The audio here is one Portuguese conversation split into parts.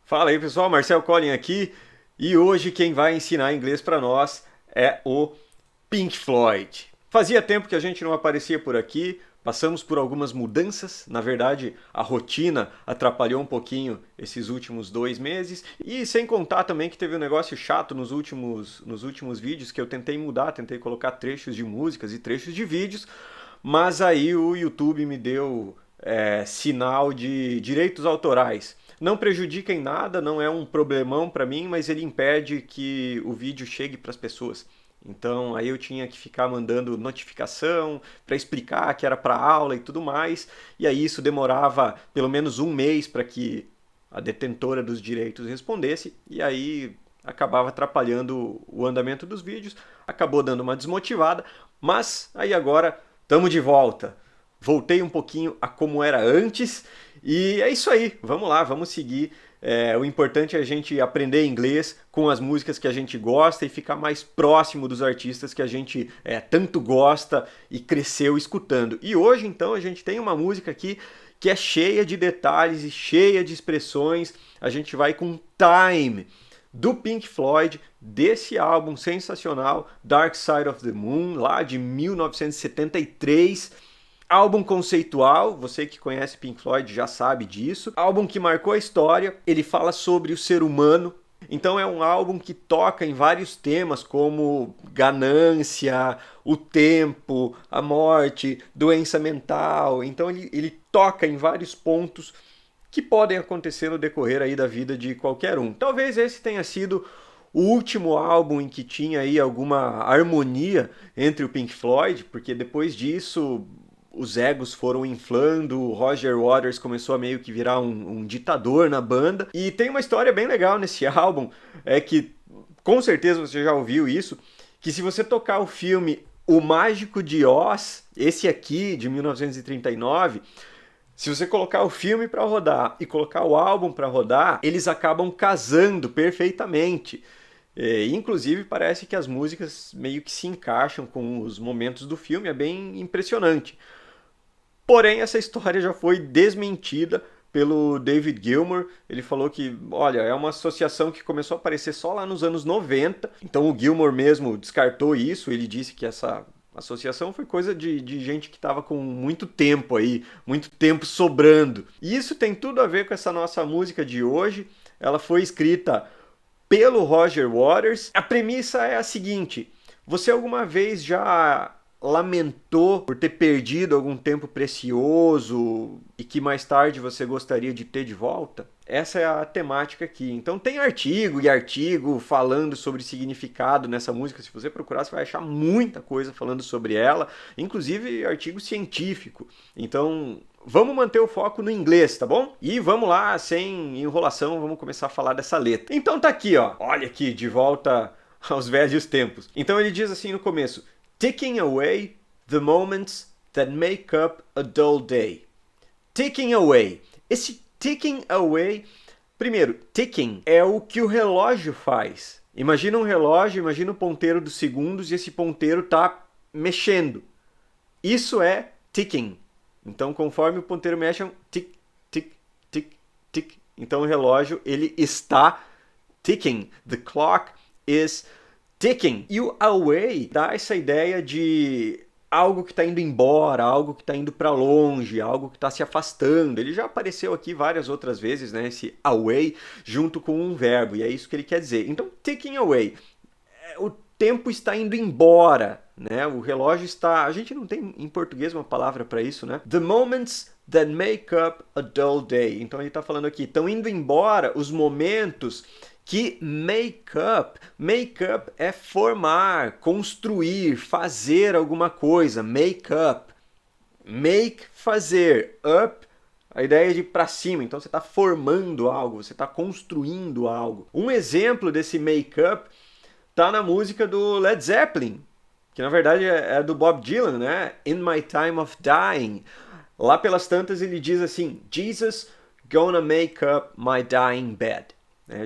Fala aí pessoal, Marcel Collin aqui e hoje quem vai ensinar inglês para nós é o Pink Floyd. Fazia tempo que a gente não aparecia por aqui, passamos por algumas mudanças, na verdade a rotina atrapalhou um pouquinho esses últimos 2 meses e sem contar também que teve um negócio chato nos últimos vídeos que eu tentei mudar, tentei colocar trechos de músicas e trechos de vídeos, mas aí o YouTube me deu sinal de direitos autorais. Não prejudica em nada, não é um problemão para mim, mas ele impede que o vídeo chegue para as pessoas. Então aí eu tinha que ficar mandando notificação para explicar que era para aula e tudo mais, e aí isso demorava pelo menos um mês para que a detentora dos direitos respondesse, e aí acabava atrapalhando o andamento dos vídeos, acabou dando uma desmotivada, mas aí agora estamos de volta. Voltei um pouquinho a como era antes e é isso aí. Vamos lá, vamos seguir. O importante é a gente aprender inglês com as músicas que a gente gosta e ficar mais próximo dos artistas que a gente tanto gosta e cresceu escutando. E hoje, então, a gente tem uma música aqui que é cheia de detalhes e cheia de expressões. A gente vai com Time, do Pink Floyd, desse álbum sensacional, Dark Side of the Moon, lá de 1973. Álbum conceitual, você que conhece Pink Floyd já sabe disso. Álbum que marcou a história, ele fala sobre o ser humano. Então é um álbum que toca em vários temas como ganância, o tempo, a morte, doença mental. Então ele toca em vários pontos que podem acontecer no decorrer aí da vida de qualquer um. Talvez esse tenha sido o último álbum em que tinha aí alguma harmonia entre o Pink Floyd, porque depois disso os egos foram inflando, o Roger Waters começou a meio que virar um ditador na banda. E tem uma história bem legal nesse álbum, é que com certeza você já ouviu isso, que se você tocar o filme O Mágico de Oz, esse aqui de 1939, se você colocar o filme para rodar e colocar o álbum para rodar, eles acabam casando perfeitamente. Inclusive parece que as músicas meio que se encaixam com os momentos do filme, é bem impressionante. Porém, essa história já foi desmentida pelo David Gilmour. Ele falou que, olha, é uma associação que começou a aparecer só lá nos anos 90. Então o Gilmour mesmo descartou isso. Ele disse que essa associação foi coisa de gente que estava com muito tempo aí, muito tempo sobrando. E isso tem tudo a ver com essa nossa música de hoje. Ela foi escrita pelo Roger Waters. A premissa é a seguinte: você alguma vez já lamentou por ter perdido algum tempo precioso e que mais tarde você gostaria de ter de volta? Essa é a temática aqui. Então tem artigo e artigo falando sobre significado nessa música. Se você procurar, você vai achar muita coisa falando sobre ela, inclusive artigo científico. Então vamos manter o foco no inglês, tá bom? E vamos lá, sem enrolação, vamos começar a falar dessa letra. Então tá aqui, ó. Olha aqui, de volta aos velhos tempos. Então ele diz assim no começo: ticking away the moments that make up a dull day. Ticking away. Esse ticking away, primeiro, ticking é o que o relógio faz. Imagina um relógio, imagina o ponteiro dos segundos e esse ponteiro tá mexendo. Isso é ticking. Então, conforme o ponteiro mexe, é um tic, tic, tic, tic. Então, o relógio, ele está ticking. The clock is ticking. E o away dá essa ideia de algo que está indo embora, algo que está indo para longe, algo que está se afastando. Ele já apareceu aqui várias outras vezes, né? Esse away junto com um verbo, e é isso que ele quer dizer. Então, ticking away. O tempo está indo embora, né? O relógio está... A gente não tem em português uma palavra para isso, né? The moments that make up a dull day. Então ele está falando aqui, estão indo embora os momentos que make up. Make up é formar, construir, fazer alguma coisa. Make up. Make, fazer. Up, a ideia de para cima. Então você está formando algo, você está construindo algo. Um exemplo desse make up tá na música do Led Zeppelin, que na verdade é do Bob Dylan, né? In My Time of Dying. Lá pelas tantas ele diz assim: Jesus gonna make up my dying bed.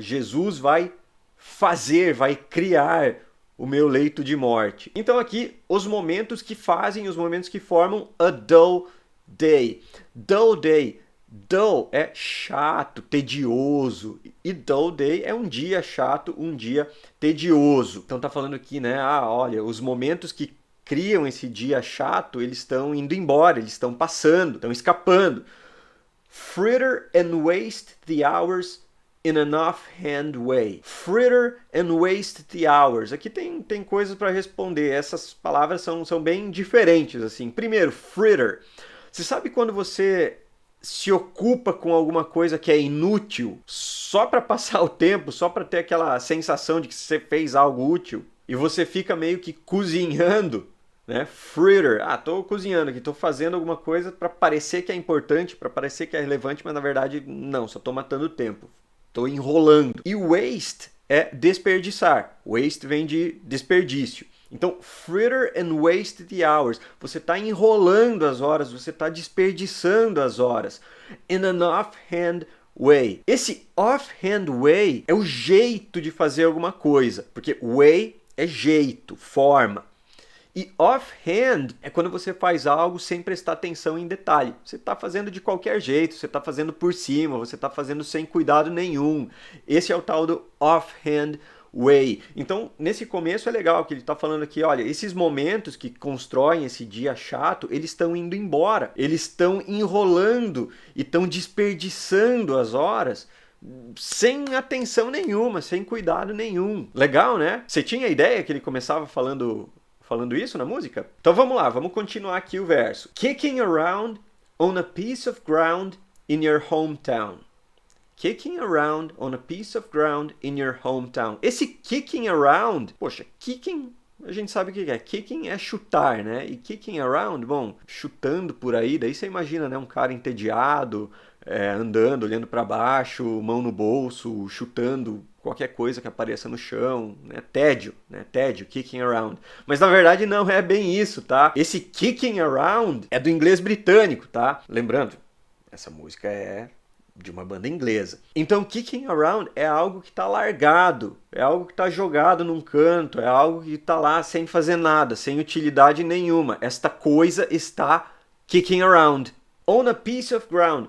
Jesus vai fazer, vai criar o meu leito de morte. Então aqui, os momentos que fazem, os momentos que formam a dull day. Dull day Dull é chato, tedioso. E dull day é um dia chato, um dia tedioso. Então tá falando aqui, né? Olha, os momentos que criam esse dia chato, eles estão indo embora, eles estão passando, estão escapando. Fritter and waste the hours in an offhand way. Fritter and waste the hours. Aqui tem coisas para responder. Essas palavras são bem diferentes, assim. Primeiro, fritter. Você sabe quando você se ocupa com alguma coisa que é inútil só para passar o tempo, só para ter aquela sensação de que você fez algo útil e você fica meio que cozinhando, né? Fritter. Tô cozinhando aqui, tô fazendo alguma coisa para parecer que é importante, para parecer que é relevante, mas na verdade não, só tô matando tempo. Tô enrolando. E waste é desperdiçar. Waste vem de desperdício. Então, fritter and waste the hours. Você está enrolando as horas, você está desperdiçando as horas. In an offhand way. Esse offhand way é o jeito de fazer alguma coisa. Porque way é jeito, forma. E offhand é quando você faz algo sem prestar atenção em detalhe. Você está fazendo de qualquer jeito, você está fazendo por cima, você está fazendo sem cuidado nenhum. Esse é o tal do offhand way. Então, nesse começo é legal que ele está falando aqui, olha, esses momentos que constroem esse dia chato, eles estão indo embora. Eles estão enrolando e estão desperdiçando as horas sem atenção nenhuma, sem cuidado nenhum. Legal, né? Você tinha a ideia que ele começava falando isso na música? Então vamos lá, vamos continuar aqui o verso. Kicking around on a piece of ground in your hometown. Kicking around on a piece of ground in your hometown. Esse kicking around, poxa, kicking, a gente sabe o que é. Kicking é chutar, né? E kicking around, bom, chutando por aí, daí você imagina, né? Um cara entediado, andando, olhando para baixo, mão no bolso, chutando qualquer coisa que apareça no chão, né? Tédio, né? Tédio, kicking around. Mas na verdade não é bem isso, tá? Esse kicking around é do inglês britânico, tá? Lembrando, essa música é de uma banda inglesa. Então, kicking around é algo que está largado, é algo que está jogado num canto, é algo que está lá sem fazer nada, sem utilidade nenhuma. Esta coisa está kicking around. On a piece of ground.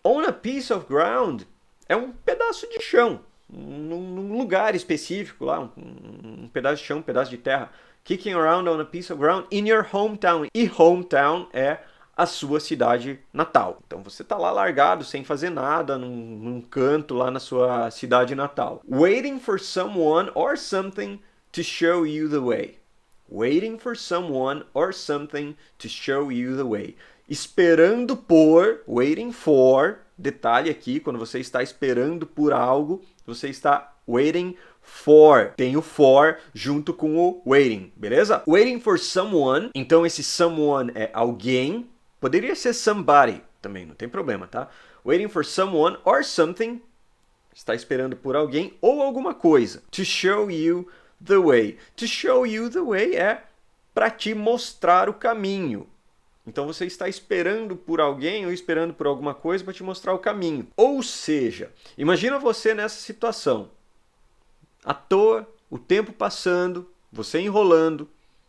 On a piece of ground é um pedaço de chão, num lugar específico lá, um pedaço de chão, um pedaço de terra. Kicking around on a piece of ground in your hometown. E hometown é a sua cidade natal. Então você está lá largado, sem fazer nada, num canto lá na sua cidade natal. Waiting for someone or something to show you the way. Waiting for someone or something to show you the way. Esperando por, waiting for, detalhe aqui, quando você está esperando por algo, você está waiting for. Tem o for junto com o waiting, beleza? Waiting for someone, então esse someone é alguém, poderia ser somebody também, não tem problema, tá? Waiting for someone or something, está esperando por alguém ou alguma coisa. To show you the way. To show you the way é para te mostrar o caminho. Então você está esperando por alguém ou esperando por alguma coisa para te mostrar o caminho. Ou seja, imagina você nessa situação. À toa, o tempo passando, você enrolando,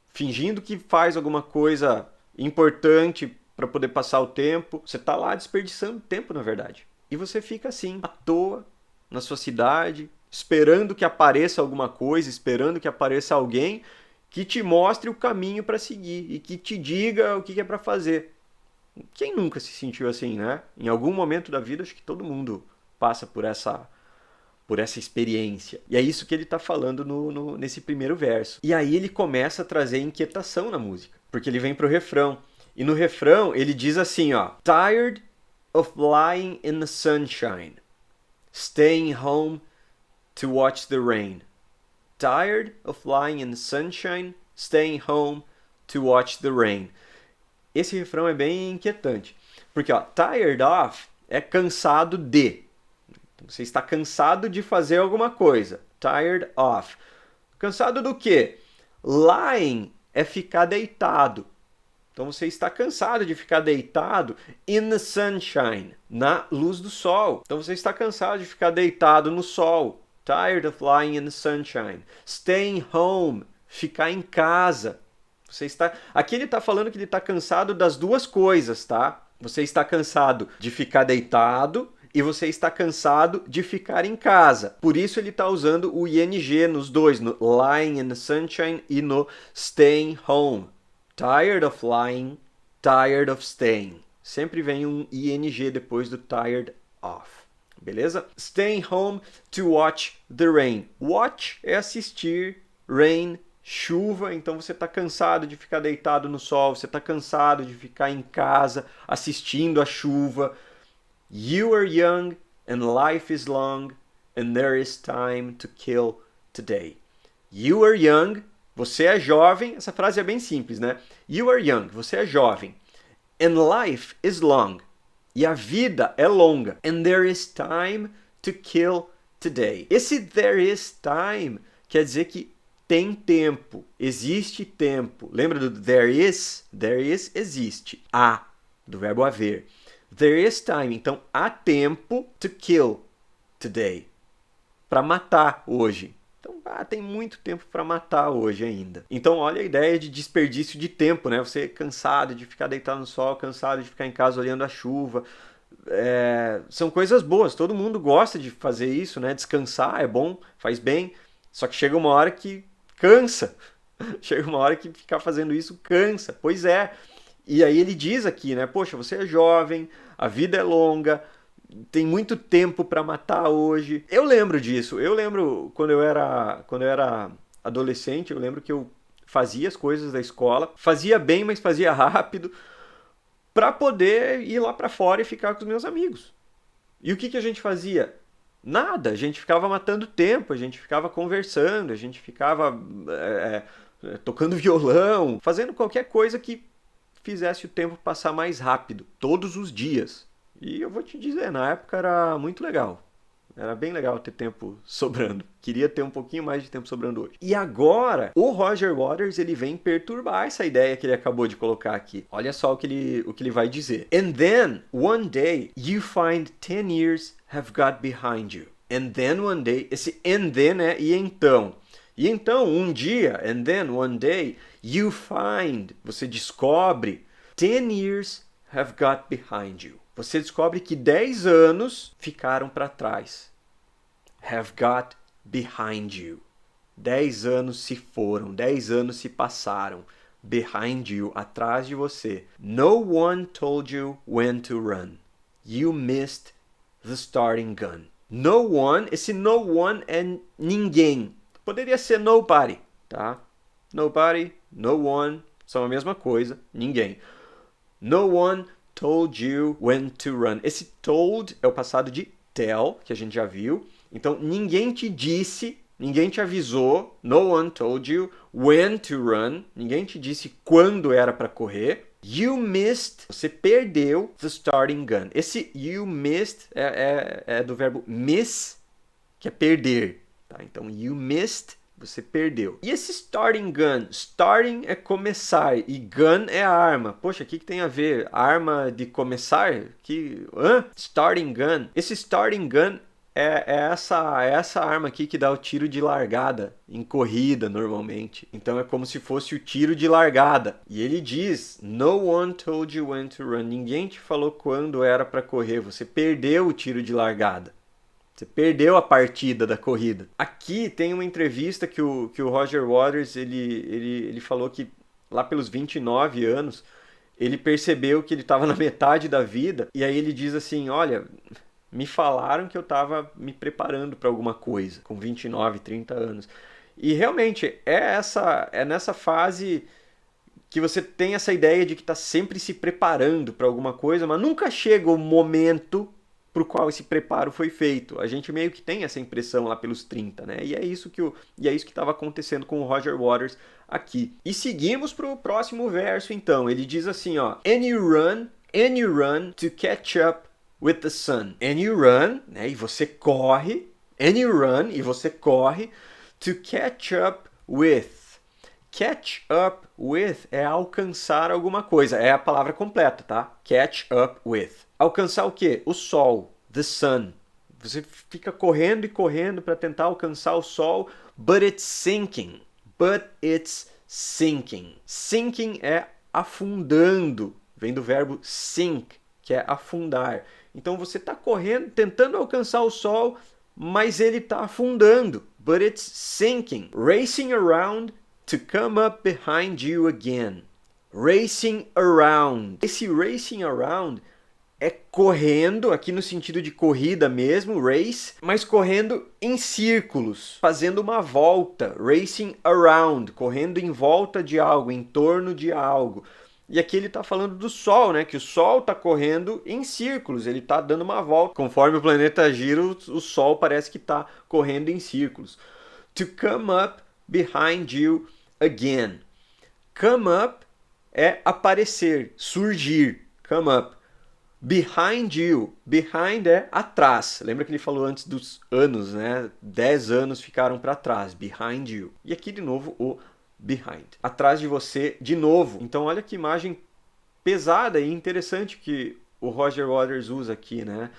fingindo que faz alguma coisa importante para poder passar o tempo. Você está lá desperdiçando tempo, na verdade. E você fica assim, à toa, na sua cidade, esperando que apareça alguma coisa, esperando que apareça alguém que te mostre o caminho para seguir e que te diga o que é para fazer. Quem nunca se sentiu assim, né? Em algum momento da vida, acho que todo mundo passa por essa experiência. E é isso que ele está falando nesse primeiro verso. E aí ele começa a trazer inquietação na música, porque ele vem para o refrão. E no refrão ele diz assim, ó, Tired of lying in the sunshine, staying home to watch the rain. Tired of lying in the sunshine, staying home to watch the rain. Esse refrão é bem inquietante, porque ó, tired of é cansado de. Você está cansado de fazer alguma coisa. Tired of. Cansado do quê? Lying é ficar deitado. Então você está cansado de ficar deitado in the sunshine, na luz do sol. Então você está cansado de ficar deitado no sol. Tired of lying in the sunshine. Staying home, ficar em casa. Você está. Aqui ele está falando que ele está cansado das duas coisas, tá? Você está cansado de ficar deitado e você está cansado de ficar em casa. Por isso ele está usando o ing nos dois, no lying in the sunshine e no staying home. Tired of lying, tired of staying. Sempre vem um ing depois do tired of. Beleza? Staying home to watch the rain. Watch é assistir, rain, chuva. Então você está cansado de ficar deitado no sol, você está cansado de ficar em casa assistindo a chuva. You are young and life is long and there is time to kill today. You are young, você é jovem. Essa frase é bem simples, né? You are young, você é jovem. And life is long. E a vida é longa. And there is time to kill today. Esse there is time quer dizer que tem tempo, existe tempo. Lembra do there is? There is existe. Há, do verbo haver. There is time. Então, há tempo to kill today. Para matar hoje. Então, tem muito tempo para matar hoje ainda. Então, olha a ideia de desperdício de tempo, né? Você é cansado de ficar deitado no sol, cansado de ficar em casa olhando a chuva. São coisas boas, todo mundo gosta de fazer isso, né? Descansar é bom, faz bem. Só que chega uma hora que cansa. Chega uma hora que ficar fazendo isso cansa. Pois é. E aí ele diz aqui, né? Poxa, você é jovem, a vida é longa, tem muito tempo para matar hoje. Eu lembro disso. Eu lembro quando eu era adolescente, eu lembro que eu fazia as coisas da escola, fazia bem, mas fazia rápido, para poder ir lá para fora e ficar com os meus amigos. E o que a gente fazia? Nada. A gente ficava matando tempo, a gente ficava conversando, a gente ficava tocando violão, fazendo qualquer coisa que fizesse o tempo passar mais rápido, todos os dias. E eu vou te dizer, na época era muito legal. Era bem legal ter tempo sobrando. Queria ter um pouquinho mais de tempo sobrando hoje. E agora, o Roger Waters ele vem perturbar essa ideia que ele acabou de colocar aqui. Olha só o que ele vai dizer. And then, one day, you find 10 years have got behind you. And then one day, esse and then é e então. E então, um dia, and then one day, you find, você descobre, 10 years have got behind you. Você descobre que 10 anos ficaram para trás. Have got behind you. 10 anos se foram, 10 anos se passaram. Behind you, atrás de você. No one told you when to run. You missed the starting gun. No one, esse no one é ninguém. Poderia ser nobody, tá? Nobody, no one, são a mesma coisa, ninguém. No one told you when to run. Esse told é o passado de tell, que a gente já viu. Então, ninguém te disse, ninguém te avisou, no one told you when to run. Ninguém te disse quando era para correr. You missed, você perdeu the starting gun. Esse you missed é do verbo miss, que é perder. Tá? Então, you missed, você perdeu. E esse starting gun? Starting é começar e gun é arma. Poxa, o que tem a ver? Arma de começar? Starting gun. Esse starting gun é essa arma aqui que dá o tiro de largada em corrida normalmente. Então é como se fosse o tiro de largada. E ele diz, no one told you when to run. Ninguém te falou quando era para correr. Você perdeu o tiro de largada. Você perdeu a partida da corrida. Aqui tem uma entrevista que o Roger Waters ele falou que lá pelos 29 anos ele percebeu que ele estava na metade da vida e aí ele diz assim, olha, me falaram que eu estava me preparando para alguma coisa com 29, 30 anos. E realmente é nessa fase que você tem essa ideia de que está sempre se preparando para alguma coisa, mas nunca chega o momento para o qual esse preparo foi feito. A gente meio que tem essa impressão lá pelos 30, né? E é isso que estava acontecendo com o Roger Waters aqui. E seguimos para o próximo verso, então. Ele diz assim, ó, and you run to catch up with the sun. And you run, né? E você corre. And you run, e você corre to catch up with. Catch up with é alcançar alguma coisa. É a palavra completa, tá? Catch up with. Alcançar o quê? O sol. The sun. Você fica correndo e correndo para tentar alcançar o sol. But it's sinking. But it's sinking. Sinking é afundando. Vem do verbo sink. que é afundar. Então você está correndo, tentando alcançar o sol, mas ele está afundando. But it's sinking. Racing around to come up behind you again. Racing around. Esse racing around é correndo, aqui no sentido de corrida mesmo, race, mas correndo em círculos, fazendo uma volta, racing around, correndo em volta de algo, em torno de algo. E aqui ele está falando do Sol, né? Que o Sol está correndo em círculos, ele está dando uma volta. Conforme o planeta gira, o Sol parece que está correndo em círculos. To come up behind you again. Come up é aparecer, surgir. Come up. Behind you. Behind é atrás. Lembra que ele falou antes dos anos, né? 10 anos ficaram para trás. Behind you. E aqui de novo o behind. Atrás de você de novo. Então olha que imagem pesada e interessante que o Roger Waters usa aqui, né?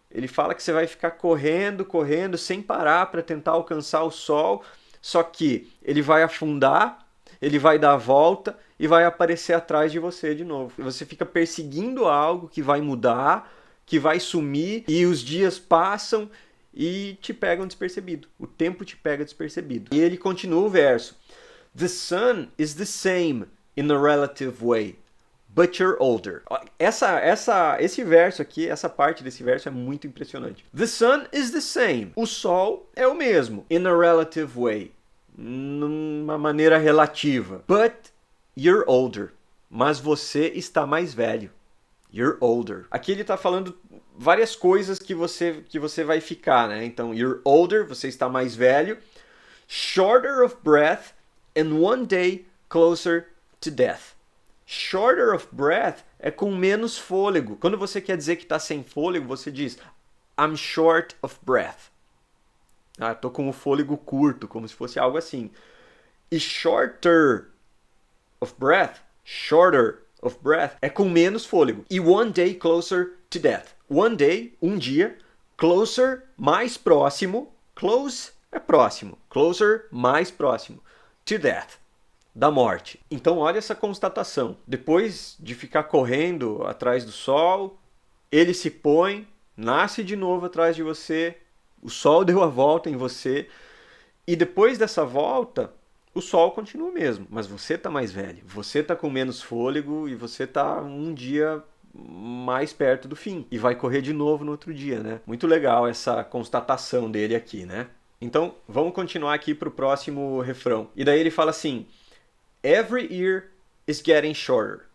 Ele fala que você vai ficar correndo, correndo, sem parar para tentar alcançar o sol. Só que ele vai afundar, ele vai dar a volta e vai aparecer atrás de você de novo. Você fica perseguindo algo que vai mudar, que vai sumir, e os dias passam e te pegam despercebido. O tempo te pega despercebido. E ele continua o verso. The sun is the same in a relative way, but you're older. Esse verso aqui, essa parte desse verso é muito impressionante. The sun is the same. O sol é o mesmo. In a relative way. Numa maneira relativa. But you're older. Mas você está mais velho. You're older. Aqui ele está falando várias coisas que você vai ficar, né? Então, you're older, você está mais velho. Shorter of breath and one day closer to death. Shorter of breath é com menos fôlego. Quando você quer dizer que está sem fôlego, você diz I'm short of breath. Tô com o fôlego curto, como se fosse algo assim. E shorter of breath é com menos fôlego. E one day closer to death. One day, um dia, closer, mais próximo. Close é próximo. Closer, mais próximo. To death, da morte. Então olha essa constatação. Depois de ficar correndo atrás do sol, ele se põe, nasce de novo atrás de você, o sol deu a volta em você, e depois dessa volta, o sol continua o mesmo, mas você está mais velho, você está com menos fôlego e você está um dia mais perto do fim. E vai correr de novo no outro dia, né? Muito legal essa constatação dele aqui, né? Então, vamos continuar aqui para o próximo refrão. E daí ele fala assim: Every year is getting shorter.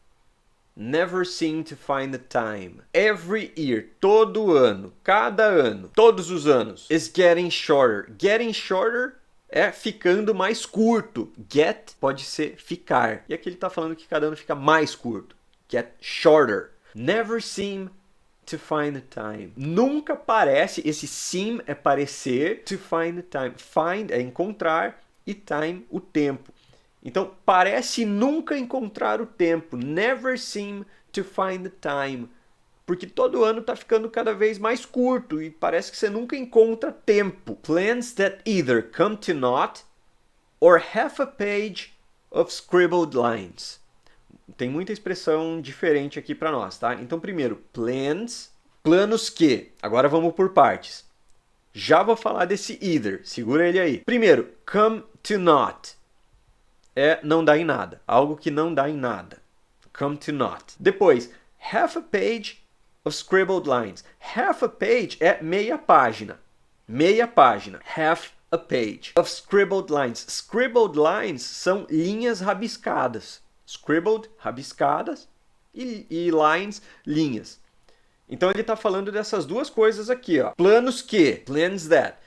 Never seem to find the time. Every year, todo ano, cada ano, todos os anos, is getting shorter. Getting shorter é ficando mais curto. Get pode ser ficar. E aqui ele está falando que cada ano fica mais curto. Get shorter. Never seem to find the time. Nunca parece, esse seem é parecer, to find the time. Find é encontrar e time, o tempo. Então, parece nunca encontrar o tempo. Never seem to find the time. Porque todo ano está ficando cada vez mais curto e parece que você nunca encontra tempo. Plans that either come to naught or half a page of scribbled lines. Tem muita expressão diferente aqui para nós, tá? Então, primeiro, plans, planos que. Agora vamos por partes. Já vou falar desse either, segura ele aí. Primeiro, come to naught. É não dá em nada, algo que não dá em nada. Come to naught. Depois, half a page of scribbled lines. Half a page é meia página. Meia página. Half a page of scribbled lines. Scribbled lines são linhas rabiscadas. Scribbled, rabiscadas, e lines, linhas. Então ele está falando dessas duas coisas aqui, ó. Planos que, plans that,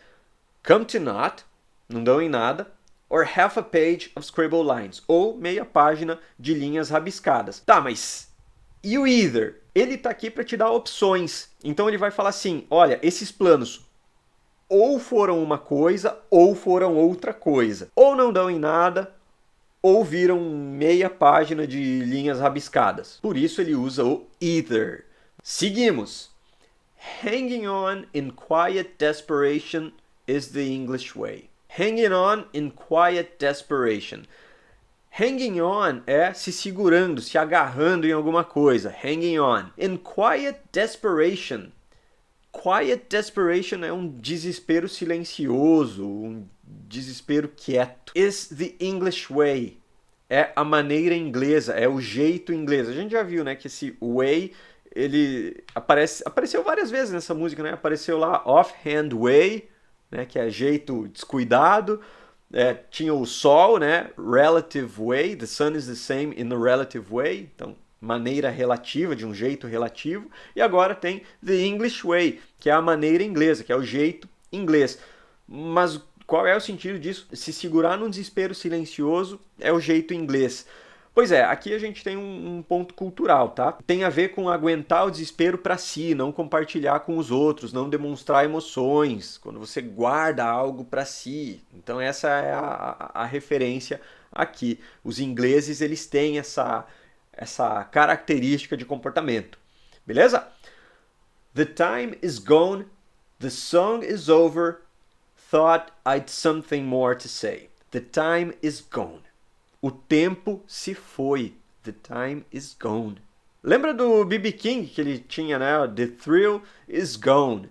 come to naught, não dão em nada, or half a page of scribbled lines, ou meia página de linhas rabiscadas. Tá, mas e o either? Ele está aqui para te dar opções. Então ele vai falar assim, olha, esses planos ou foram uma coisa, ou foram outra coisa. Ou não dão em nada, ou viram meia página de linhas rabiscadas. Por isso ele usa o either. Seguimos. Hanging on in quiet desperation is the English way. Hanging on in quiet desperation. Hanging on é se segurando, se agarrando em alguma coisa. Hanging on. In quiet desperation. Quiet desperation é um desespero silencioso, um desespero quieto. Is the English way. É a maneira inglesa, é o jeito inglês. A gente já viu, né, que esse way, ele apareceu várias vezes nessa música, né? Apareceu lá offhand way, né, que é jeito descuidado. Tinha o sol, né? Relative way, the sun is the same in a relative way. Então, maneira relativa, de um jeito relativo. E agora tem the English way, que é a maneira inglesa, que é o jeito inglês. Mas qual é o sentido disso? Se segurar num desespero silencioso é o jeito inglês. Pois é, aqui a gente tem um ponto cultural, tá? Tem a ver com aguentar o desespero para si, não compartilhar com os outros, não demonstrar emoções, quando você guarda algo para si. Então essa é a referência aqui. Os ingleses, eles têm essa característica de comportamento. Beleza? The time is gone, the song is over, thought I'd something more to say. The time is gone. O tempo se foi. The time is gone. Lembra do B.B. King que ele tinha, né? The thrill is gone.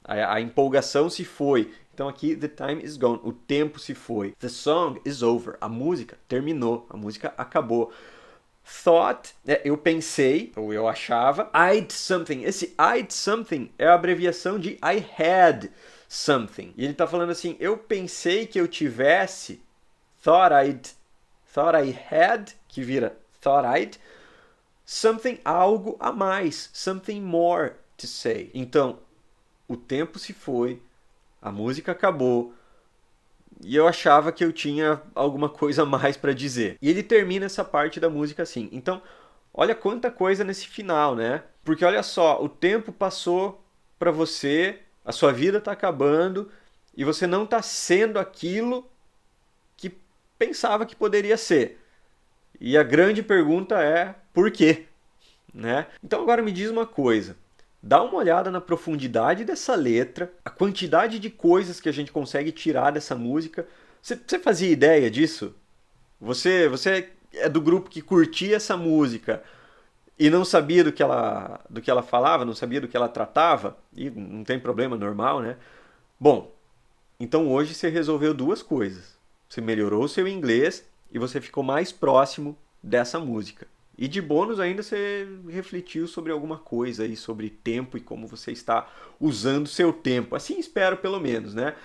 A empolgação se foi. Então aqui, the time is gone. O tempo se foi. The song is over. A música terminou. A música acabou. Thought, eu pensei, ou eu achava. I'd something. Esse I'd something é a abreviação de I had something. E ele está falando assim, eu pensei que eu tivesse. Thought I had, que vira thought I'd, something, algo a mais, something more to say. Então, o tempo se foi, a música acabou, e eu achava que eu tinha alguma coisa a mais para dizer. E ele termina essa parte da música assim. Então, olha quanta coisa nesse final, né? Porque olha só, o tempo passou para você, a sua vida está acabando, e você não está sendo aquilo que pensava que poderia ser. E a grande pergunta é, por quê? Né? Então agora me diz uma coisa, dá uma olhada na profundidade dessa letra, a quantidade de coisas que a gente consegue tirar dessa música. Você fazia ideia disso? Você é do grupo que curtia essa música e não sabia do que ela falava, não sabia do que ela tratava? E não tem problema, normal, né? Bom, então hoje você resolveu duas coisas. Você melhorou o seu inglês e você ficou mais próximo dessa música. E de bônus ainda você refletiu sobre alguma coisa aí, sobre tempo e como você está usando seu tempo. Assim espero pelo menos, né?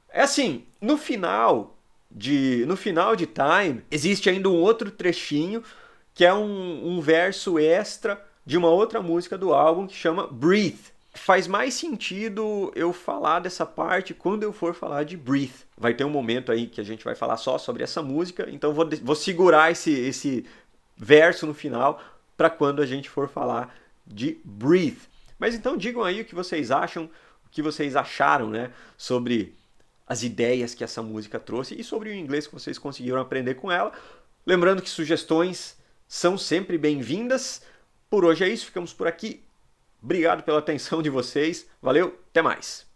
É assim, no final de Time, existe ainda um outro trechinho que é um verso extra de uma outra música do álbum que chama Breathe. Faz mais sentido eu falar dessa parte quando eu for falar de Breathe. Vai ter um momento aí que a gente vai falar só sobre essa música, então vou segurar esse verso no final para quando a gente for falar de Breathe. Mas então digam aí o que vocês acham, o que vocês acharam, né, sobre as ideias que essa música trouxe e sobre o inglês que vocês conseguiram aprender com ela. Lembrando que sugestões são sempre bem-vindas. Por hoje é isso, ficamos por aqui. Obrigado pela atenção de vocês. Valeu, até mais.